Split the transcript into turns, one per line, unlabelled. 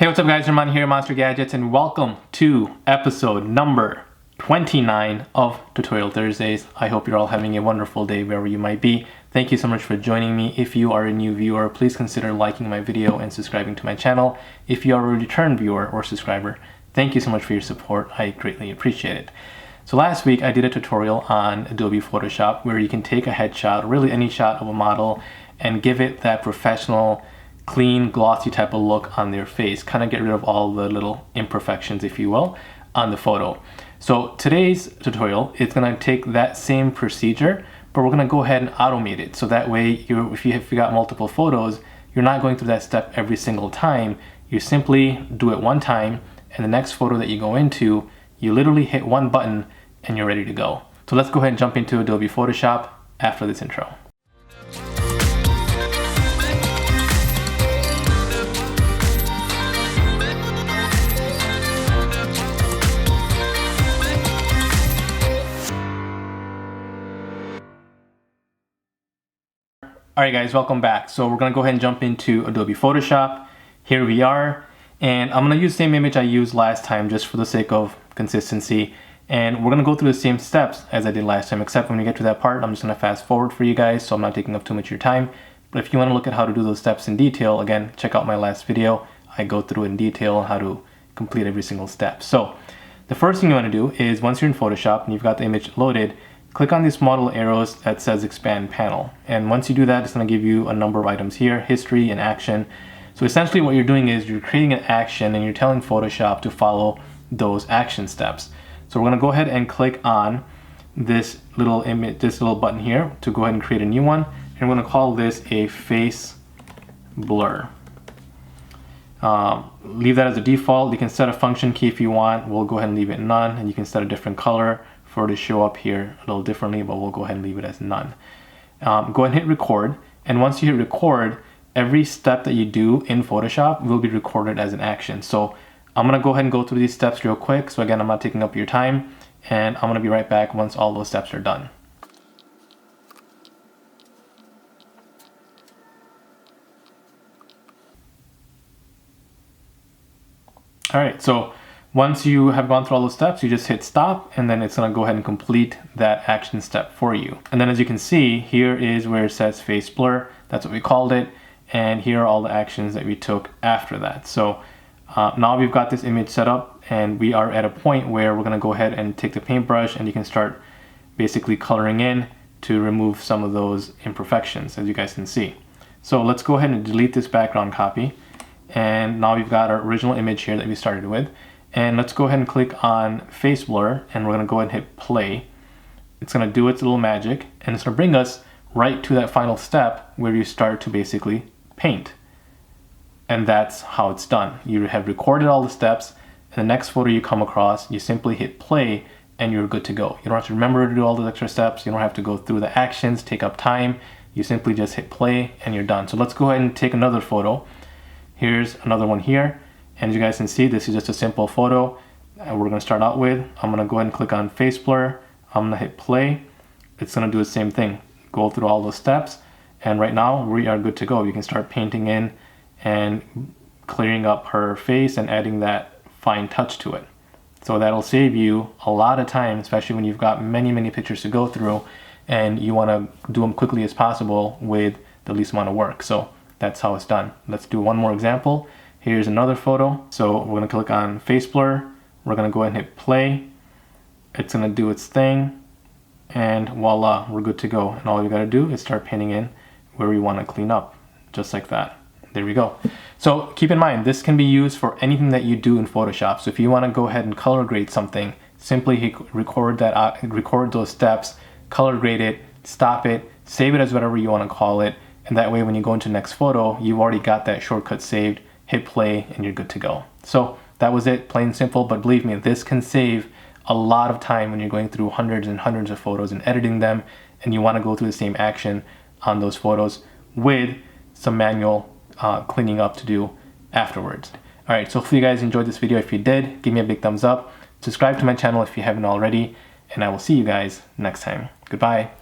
Hey, what's up guys, Armand here, MonsterGadgets, and welcome to episode number 29 of Tutorial Thursdays. I hope you're all having a wonderful day wherever you might be. Thank you so much for joining me. If you are a new viewer, please consider liking my video and subscribing to my channel. If you are a return viewer or subscriber, thank you so much for your support. I greatly appreciate it. So last week I did a tutorial on Adobe Photoshop where you can take a headshot, really any shot of a model, and give it that professional, clean, glossy type of look on their face, kind of get rid of all the little imperfections, if you will, on the photo. So today's tutorial is going to take that same procedure, but we're going to go ahead and automate it. So that way, if you got multiple photos, you're not going through that step every single time. You simply do it one time, and the next photo that you go into, you literally hit one button and you're ready to go. So let's go ahead and jump into Adobe Photoshop after this intro. Alright guys, welcome back. So we're going to go ahead and jump into Adobe Photoshop. Here we are, and I'm going to use the same image I used last time just for the sake of consistency. And we're going to go through the same steps as I did last time, except when we get to that part, I'm just going to fast forward for you guys so I'm not taking up too much of your time. But if you want to look at how to do those steps in detail, again, check out my last video. I go through in detail how to complete every single step. So the first thing you want to do is once you're in Photoshop and you've got the image loaded, click on these small little arrows that says expand panel. And once you do that, it's going to give you a number of items here, history and action. So essentially what you're doing is you're creating an action and you're telling Photoshop to follow those action steps. So we're going to go ahead and click on this little image, this little button here to go ahead and create a new one. And we're going to call this a face blur. Leave that as a default. You can set a function key if you want. We'll go ahead and leave it none, and you can set a different color for it to show up here a little differently, but we'll go ahead and leave it as none. Go ahead and hit record, and once you hit record, every step that you do in Photoshop will be recorded as an action. So I'm gonna go ahead and go through these steps real quick. So again, I'm not taking up your time, and I'm gonna be right back once all those steps are done. All right, so once you have gone through all those steps, you just hit stop, and then it's going to go ahead and complete that action step for you. And then as you can see, here is where it says face blur. That's what we called it. And here are all the actions that we took after that. So now we've got this image set up, and we are at a point where we're going to go ahead and take the paintbrush, and you can start basically coloring in to remove some of those imperfections, as you guys can see. So let's go ahead and delete this background copy. And now we've got our original image here that we started with. And let's go ahead and click on face blur, and we're going to go ahead and hit play. It's going to do its little magic, and it's going to bring us right to that final step where you start to basically paint. And that's how it's done. You have recorded all the steps, and the next photo you come across, you simply hit play and you're good to go. You don't have to remember to do all those extra steps. You don't have to go through the actions, take up time. You simply just hit play and you're done. So let's go ahead and take another photo. Here's another one here. And as you guys can see, this is just a simple photo we're going to start out with. I'm going to go ahead and click on face blur. I'm going to hit play. It's going to do the same thing. Go through all those steps. And right now we are good to go. You can start painting in and clearing up her face and adding that fine touch to it. So that'll save you a lot of time, especially when you've got many pictures to go through and you want to do them quickly as possible with the least amount of work. So that's how it's done. Let's do one more example. Here's another photo. So we're going to click on face blur. We're going to go ahead and hit play. It's going to do its thing. And voila, we're good to go. And all you got to do is start painting in where we want to clean up. Just like that. There we go. So keep in mind, this can be used for anything that you do in Photoshop. So if you want to go ahead and color grade something, simply record those steps, color grade it, stop it, save it as whatever you want to call it. And that way when you go into the next photo, you've already got that shortcut saved. Hit play and you're good to go. So that was it, plain and simple, but believe me, this can save a lot of time when you're going through hundreds and hundreds of photos and editing them, and you want to go through the same action on those photos with some manual cleaning up to do afterwards. All right, so hopefully you guys enjoyed this video. If you did, give me a big thumbs up, subscribe to my channel if you haven't already, and I will see you guys next time. Goodbye.